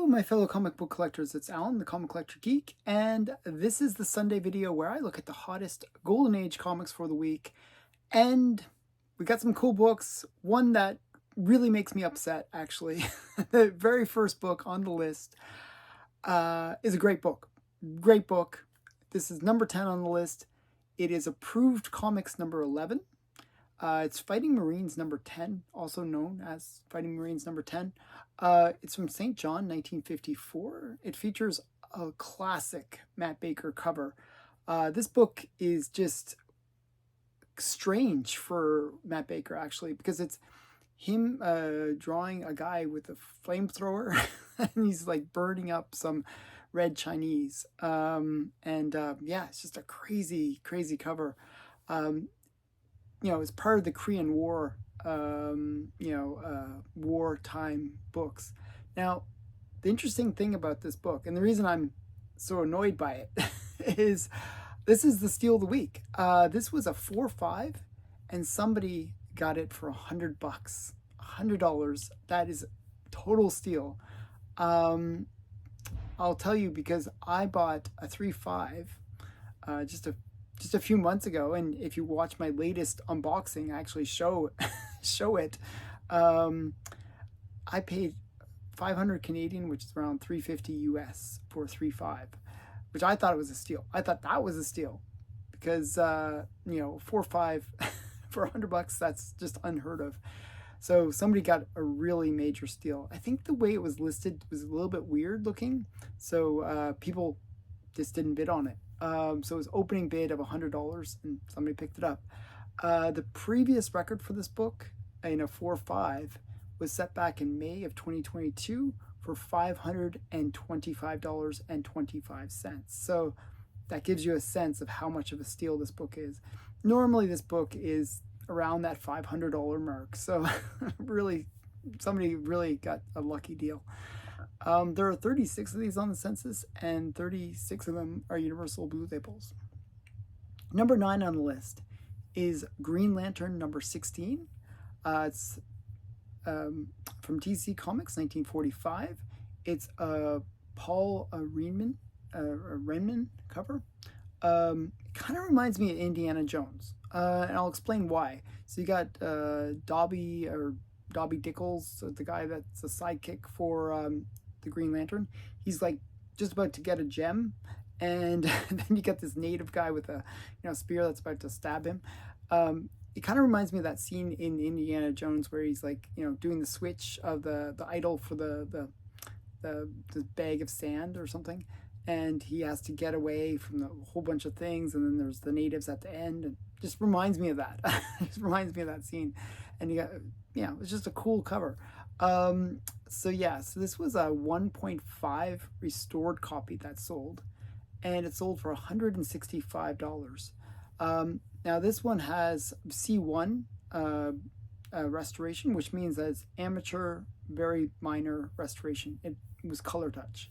my fellow comic book collectors. It's Alan, the Comic Collector Geek, and this is the Sunday video where I look at the hottest Golden Age comics for the week. And we got some cool books. One that really makes me upset, actually. The very first book on the list is a great book. Great book. This is number 10 on the list. It is Approved Comics number 11. It's Fighting Marines number 10, also known as Fighting Marines number 10. It's from St. John, 1954. It features a classic Matt Baker cover. This book is just strange for Matt Baker, actually, because it's him drawing a guy with a flamethrower and he's like burning up some red Chinese. Yeah, it's just a crazy, crazy cover. It's part of the Korean War, wartime books. Now, the interesting thing about this book, and the reason I'm so annoyed by it, is this is the steal of the week. This was a 4.5, and somebody got it for $100, $100. That is total steal. I'll tell you, because I bought a 3.5 just a few months ago, and if you watch my latest unboxing, I actually show it. I paid 500 Canadian, which is around 350 US for 3.5, which I thought it was a steal. I thought that was a steal because 4.5 for $100, that's just unheard of. So somebody got a really major steal. I think the way it was listed was a little bit weird looking, so people just didn't bid on it. So it was opening bid of $100 and somebody picked it up. The previous record for this book in a 4.5 was set back in May of 2022 for $525.25. So that gives you a sense of how much of a steal this book is. Normally this book is around that $500 mark. So really, somebody really got a lucky deal. There are 36 of these on the census, and 36 of them are Universal Blue Labels. Number 9 on the list is Green Lantern number 16. It's from DC Comics, 1945. It's a Paul Renman cover. Kind of reminds me of Indiana Jones, and I'll explain why. So you got Dobby Dickles, the guy that's a sidekick for the Green Lantern. He's like just about to get a gem, and then you get this native guy with a spear that's about to stab him. It kind of reminds me of that scene in Indiana Jones where he's like doing the switch of the idol for the bag of sand or something, and he has to get away from the whole bunch of things, and then there's the natives at the end, and just reminds me of that. It just reminds me of that scene. And you got, it's just a cool cover. So this was a 1.5 restored copy that sold, and it sold for $165. Now this one has C1 restoration, which means that it's amateur, very minor restoration. It was color touch.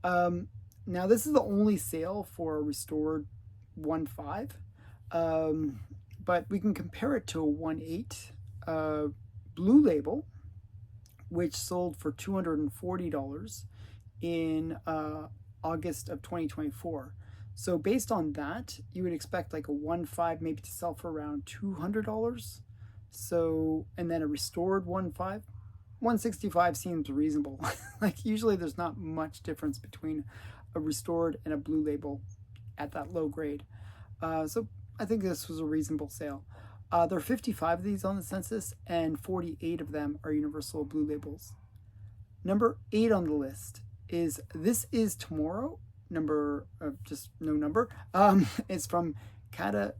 Now this is the only sale for a restored 1.5, but we can compare it to a 1.8 Blue Label, which sold for $240 in August of 2024. So based on that, you would expect like a 1.5 maybe to sell for around $200. So, and then a restored 1.5, 165 seems reasonable. Like usually there's not much difference between a restored and a Blue Label at that low grade. So I think this was a reasonable sale. There are 55 of these on the census, and 48 of them are Universal Blue Labels. Number 8 on the list is This Is Tomorrow, just no number. It's from Catatechnical.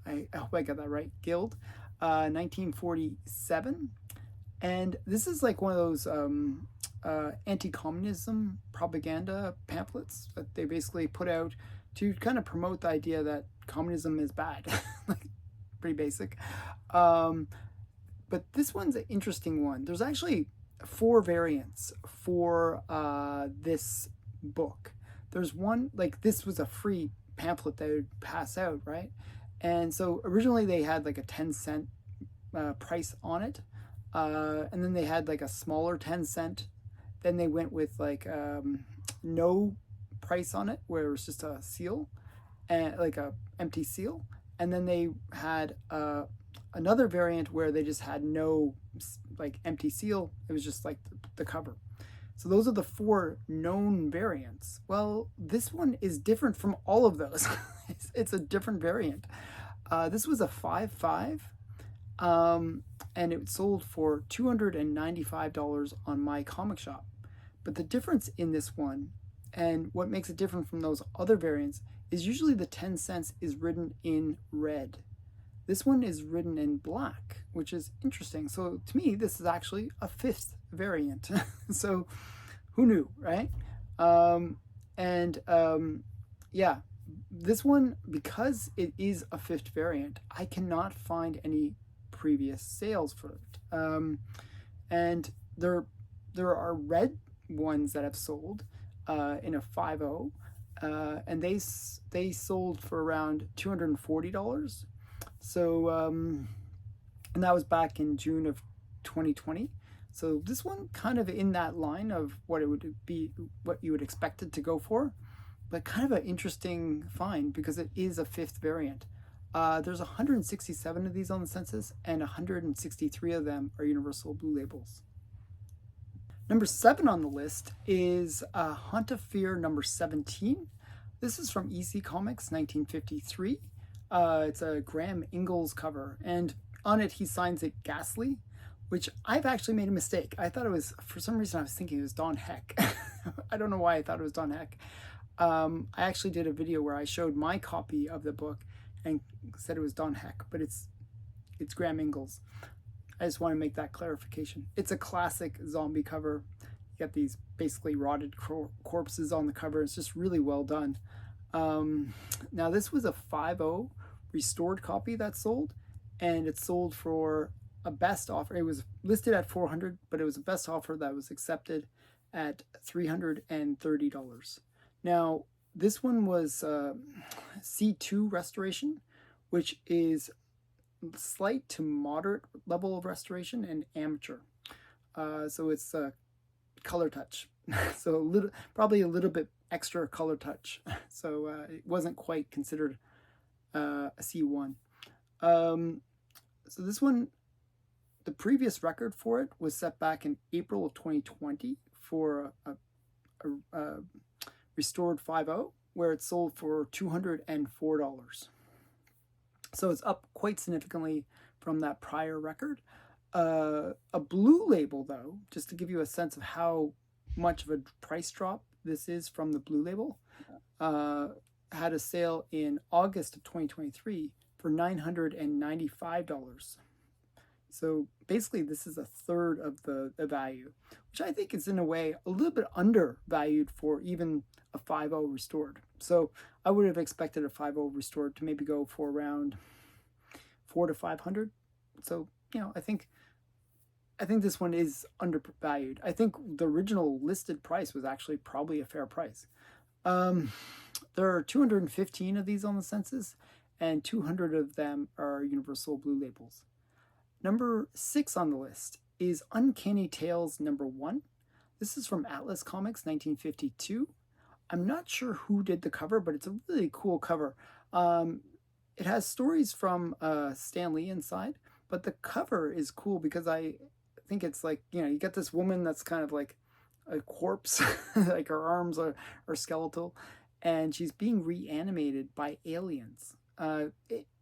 I hope I got that right. Guild, 1947. And this is like one of those anti-communism propaganda pamphlets that they basically put out to kind of promote the idea that communism is bad. Like, pretty basic. But this one's an interesting one. There's actually 4 variants for this book. There's one, like this was a free pamphlet they would pass out, right? And so originally they had like a 10-cent price on it. And then they had like a smaller 10 cent. Then they went with like no price on it, where it was just a seal and like a empty seal. And then they had another variant where they just had no like empty seal. It was just like the cover. So those are the 4 known variants. Well, this one is different from all of those. It's a different variant. This was a 5.5, and it sold for $295 on my comic shop. But the difference in this one, and what makes it different from those other variants, is usually the 10 cents is written in red. This one is written in black, which is interesting. So to me, this is actually a 5th variant. So who knew, right? Yeah, this one, because it is a 5th variant, I cannot find any previous sales for it. And there are red ones that have sold in a 5.0, and they sold for around $240. So and that was back in June of 2020. So this one kind of in that line of what it would be, what you would expect it to go for, but kind of an interesting find because it is a 5th variant. There's 167 of these on the census, and 163 of them are Universal Blue Labels. Number 7 on the list is Haunt of Fear number 17. This is from EC Comics, 1953. It's a Graham Ingalls cover, and on it he signs it Ghastly, which I've actually made a mistake. I thought it was, for some reason I was thinking it was Don Heck. I don't know why I thought it was Don Heck. I actually did a video where I showed my copy of the book and said it was Don Heck, but it's Graham Ingalls. I just want to make that clarification. It's a classic zombie cover. You got these basically rotted corpses on the cover. It's just really well done. Now this was a 5.0 restored copy that sold, and it sold for a best offer. It was listed at $400, but it was a best offer that was accepted at $330. Now this one was C2 restoration, which is slight to moderate level of restoration, and amateur. So it's color touch. So probably a little bit extra color touch. So it wasn't quite considered a C1. So this one, the previous record for it was set back in April of 2020 for a restored 5.0, where it sold for $204. So it's up quite significantly from that prior record. A blue label, though, just to give you a sense of how much of a price drop this is from the blue label, had a sale in August of 2023 for $995. So basically this is a third of the value, which I think is in a way a little bit undervalued for even a 5.0 restored. So I would have expected a 5.0 restored to maybe go for around $400 to $500. So, you know, I think this one is undervalued. I think the original listed price was actually probably a fair price. There are 215 of these on the census, and 200 of them are Universal Blue Labels. Number 6 on the list is Uncanny Tales number 1. This is from Atlas Comics, 1952. I'm not sure who did the cover, but it's a really cool cover. It has stories from Stan Lee inside, but the cover is cool because I think it's like, you know, you get this woman that's kind of like a corpse, like her arms are skeletal, and she's being reanimated by aliens.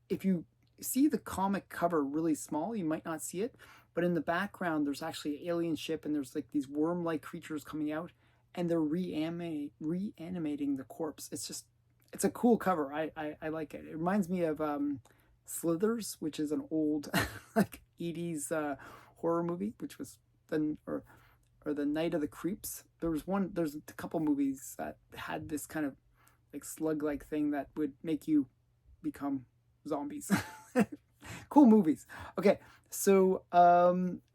If you see the comic cover really small, you might not see it, but in the background there's actually an alien ship, and there's like these worm-like creatures coming out, and they're reanimating the corpse. It's a cool cover. I like it. It reminds me of Slithers, which is an old like 80s horror movie, which was or the Night of the Creeps. There's a couple movies that had this kind of like slug-like thing that would make you become zombies. Cool movies. Okay, so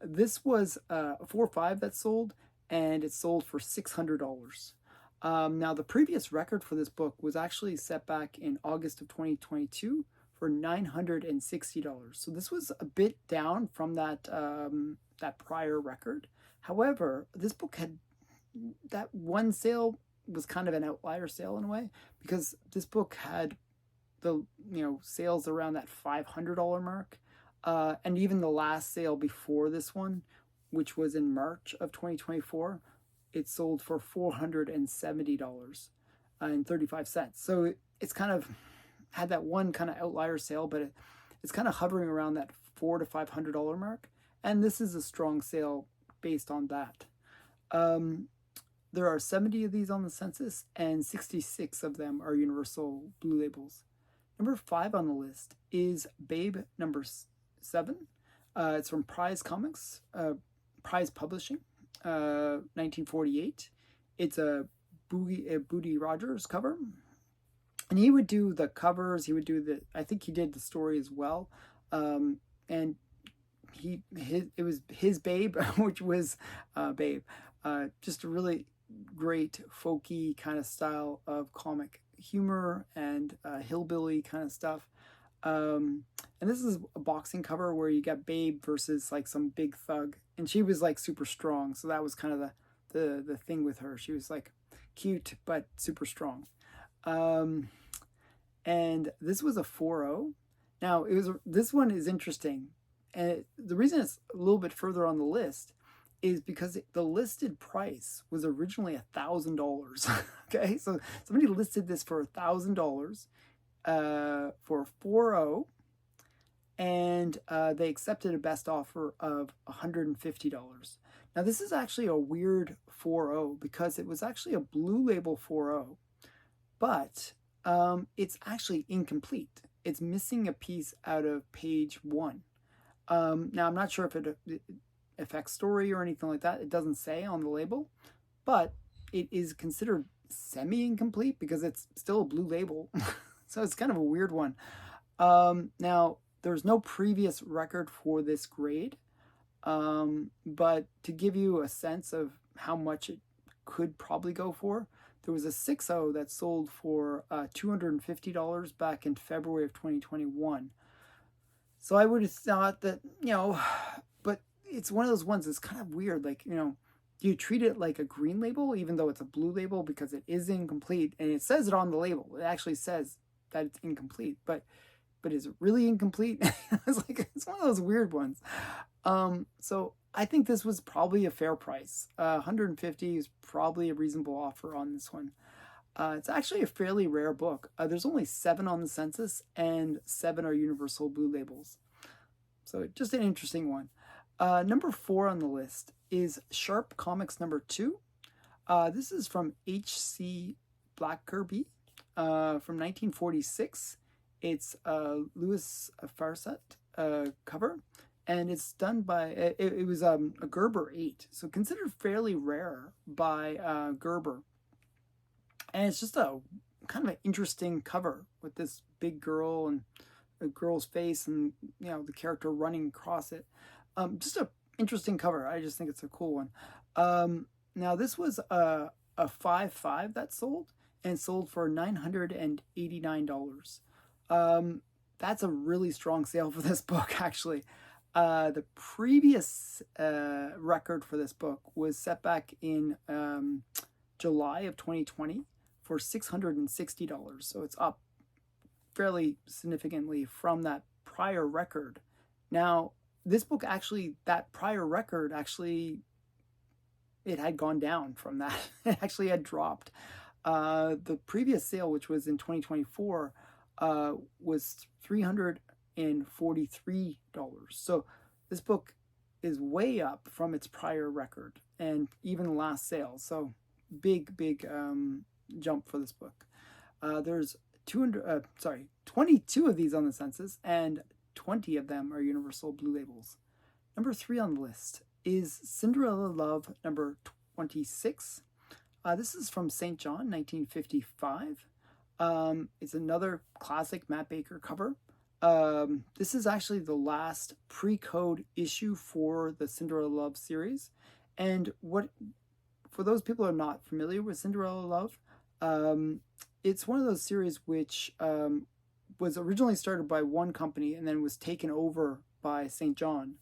this was a 4.5 that sold, and it sold for $600. Now the previous record for this book was actually set back in August of 2022 for $960. So this was a bit down from that that prior record. However, this book had that one sale was kind of an outlier sale in a way, because this book had the sales around that $500 mark, and even the last sale before this one, which was in March of 2024, it sold for $470.35. So it's kind of had that one kind of outlier sale, but it's kind of hovering around that $400 to $500 mark, and this is a strong sale based on that. There are 70 of these on the census, and 66 of them are universal blue labels. Number 5 on the list is Babe number 7. It's from Prize Comics, Prize Publishing, 1948. It's a Booty Rogers cover. And he would do the covers, I think he did the story as well. And it was his Babe, which was Babe. Just a really great folky kind of style of comic humor and hillbilly kind of stuff. And this is a boxing cover where you got Babe versus like some big thug, and she was like super strong, so that was kind of the thing with her. She was like cute but super strong. And this was a 4.0. Now this one is interesting, and the reason it's a little bit further on the list is because the listed price was originally $1,000. Okay, so somebody listed this for $1,000 for 4.0, and they accepted a best offer of $150. Now this is actually a weird 4.0 because it was actually a blue label 4.0, but it's actually incomplete. It's missing a piece out of page 1. Now I'm not sure if it affects story or anything like that. It doesn't say on the label, but it is considered semi-incomplete because it's still a blue label. So it's kind of a weird one. Now there's no previous record for this grade, but to give you a sense of how much it could probably go for, there was a 6.0 that sold for $250 back in February of 2021. So I would have thought that, but it's one of those ones that's kind of weird. Like, you treat it like a green label, even though it's a blue label, because it is incomplete. And it says it on the label. It actually says that it's incomplete. But is it really incomplete? It's one of those weird ones. So I think this was probably a fair price. $150 is probably a reasonable offer on this one. It's actually a fairly rare book. There's only 7 on the census, and 7 are universal blue labels. So just an interesting one. Number 4 on the list is Sharp Comics number 2. This is from H.C. Blackerby from 1946. It's Louis Farset cover, and it's done by, it was a Gerber 8, so considered fairly rare by Gerber. And it's just a kind of an interesting cover with this big girl and a girl's face and, the character running across it. Just an interesting cover. I just think it's a cool one. Now this was a 5.5 that sold, and sold for $989. That's a really strong sale for this book, actually. The previous record for this book was set back in July of 2020 for $660. So it's up fairly significantly from that prior record. Now, this book actually, that prior record actually, it had gone down from that. It actually had dropped. The previous sale, which was in 2024, was $343. So this book is way up from its prior record and even the last sale. So big jump for this book. There's 22 of these on the census, and 20 of them are universal blue labels. Number 3 on the list is Cinderella Love number 26. This is from St. John, 1955. It's another classic Matt Baker cover. This is actually the last pre-code issue for the Cinderella Love series. And for those people who are not familiar with Cinderella Love, it's one of those series which was originally started by one company and then was taken over by St. John.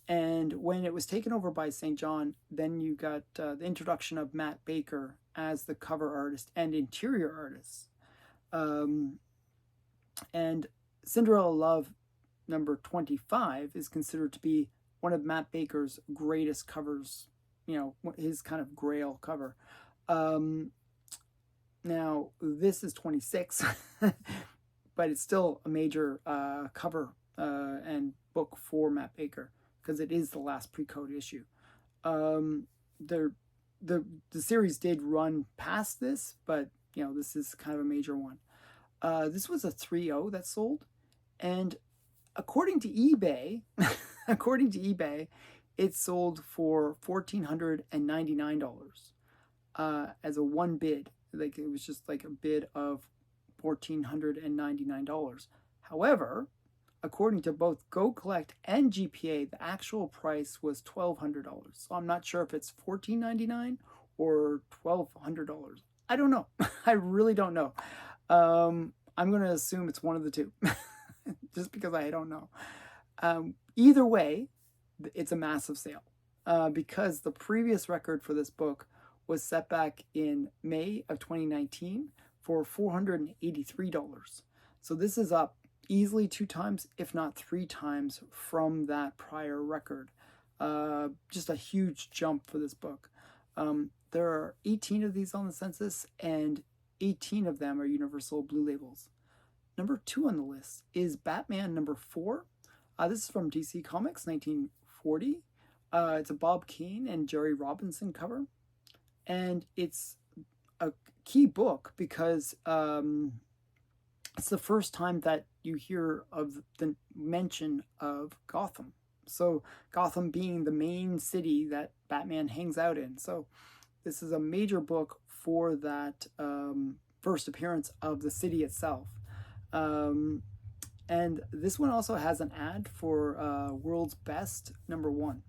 And when it was taken over by St. John, then you got the introduction of Matt Baker as the cover artist and interior artist. And Cinderella Love number 25 is considered to be one of Matt Baker's greatest covers, his kind of grail cover. Now, this is 26, but it's still a major cover and book for Matt Baker because it is the last pre-code issue. The series did run past this, but this is kind of a major one. This was a 3.0 that sold, and according to eBay, it sold for $1,499 as a one bid. Like it was just like a bid of $1,499. However, according to both Go Collect and GPA, the actual price was $1,200. So I'm not sure if it's $1,499 or $1,200. I don't know. I really don't know. I'm going to assume it's one of the two, just because I don't know. Either way, it's a massive sale because the previous record for this book was set back in May of 2019 for $483. So this is up easily 2 times, if not 3 times from that prior record. Just a huge jump for this book. There are 18 of these on the census, and 18 of them are Universal Blue Labels. Number 2 on the list is Batman number 4. This is from DC Comics, 1940. It's a Bob Kane and Jerry Robinson cover. And it's a key book because it's the first time that you hear of the mention of Gotham. So Gotham being the main city that Batman hangs out in. So this is a major book for that first appearance of the city itself. And this one also has an ad for World's Best number 1.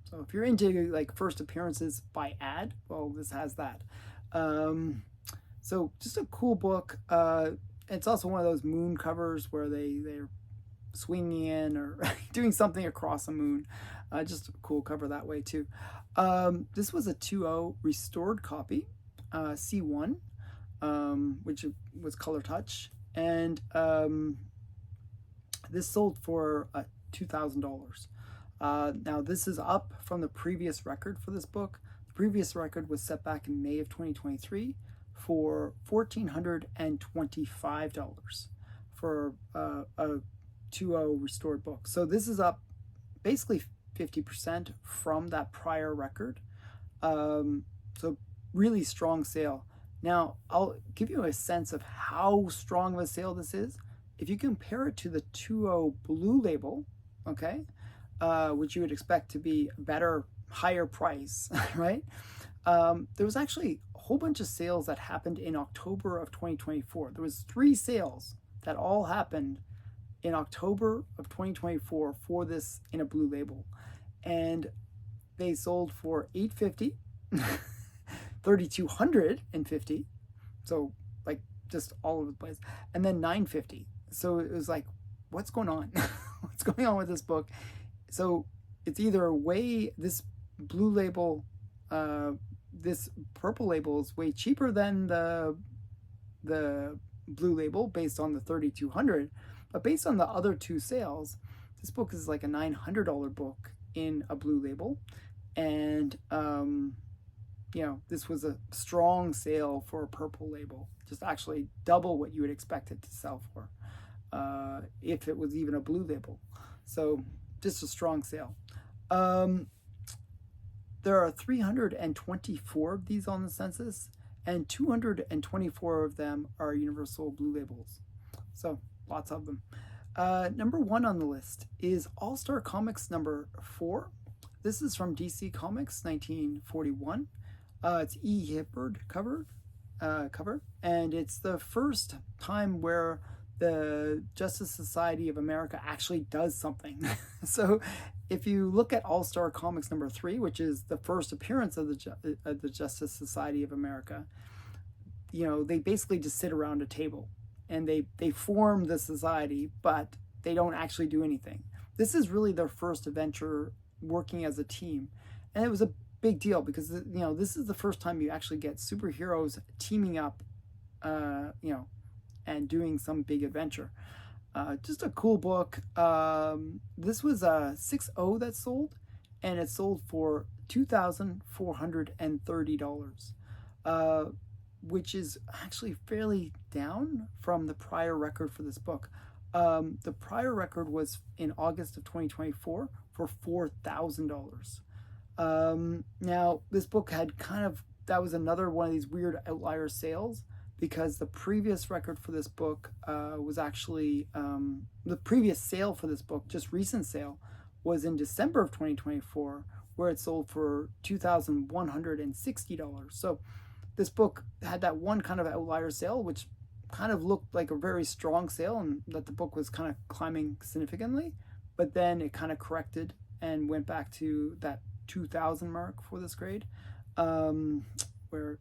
So if you're into like first appearances by ad, well, this has that. So just a cool book. It's also one of those moon covers where they're swinging in or doing something across the moon. Just a cool cover that way too. This was a 2.0 restored copy, C1, which was color touch, and this sold for $2,000. Now this is up from the previous record for this book. The previous record was set back in May of 2023 for $1,425 for a 2.0 restored book. So this is up basically 50% from that prior record. So really strong sale. Now I'll give you a sense of how strong of a sale this is. If you compare it to the 2.0 Blue Label, okay, which you would expect to be a better, higher price, right? There was actually a whole bunch of sales that happened in October of 2024. There was 3 sales that all happened in October of 2024 for this in a Blue Label. And they sold for $850, $3,250, so like just all over the place, and then $950. So it was like, what's going on? What's going on with this book? So it's either this Blue Label, this Purple Label is way cheaper than the Blue Label based on the $3,200, but based on the other 2 sales, this book is like a $900 book in a Blue Label, and this was a strong sale for a Purple Label, just actually double what you would expect it to sell for if it was even a Blue Label. So just a strong sale. There are 324 of these on the census, and 224 of them are Universal Blue Labels. So lots of them. Number 1 on the list is All-Star Comics number 4. This is from DC Comics, 1941. It's E. Hibbard cover, and it's the first time where the Justice Society of America actually does something. So if you look at All-Star Comics number 3, which is the first appearance of the Justice Society of America, they basically just sit around a table and they form the society, but they don't actually do anything. This is really their first adventure working as a team, and it was a big deal because this is the first time you actually get superheroes teaming up, and doing some big adventure. Just a cool book. This was a 6.0 that sold, and it sold for $2,430, which is actually fairly down from the prior record for this book. The prior record was in August of 2024 for $4,000. Now, this book had that was another one of these weird outlier sales, because the previous record for this book was actually, the previous sale for this book, just recent sale, was in December of 2024, where it sold for $2,160. So this book had that one kind of outlier sale, which kind of looked like a very strong sale and that the book was kind of climbing significantly, but then it kind of corrected and went back to that 2,000 mark for this grade, where,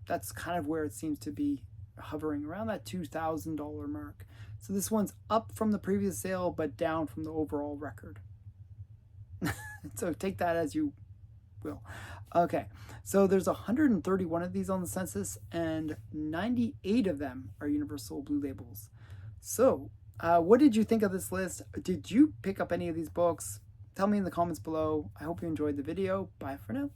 that's kind of where it seems to be hovering, around that $2,000 mark. So this one's up from the previous sale, but down from the overall record. So take that as you will. Okay, so there's 131 of these on the census, and 98 of them are Universal Blue Labels. So what did you think of this list? Did you pick up any of these books? Tell me in the comments below. I hope you enjoyed the video. Bye for now.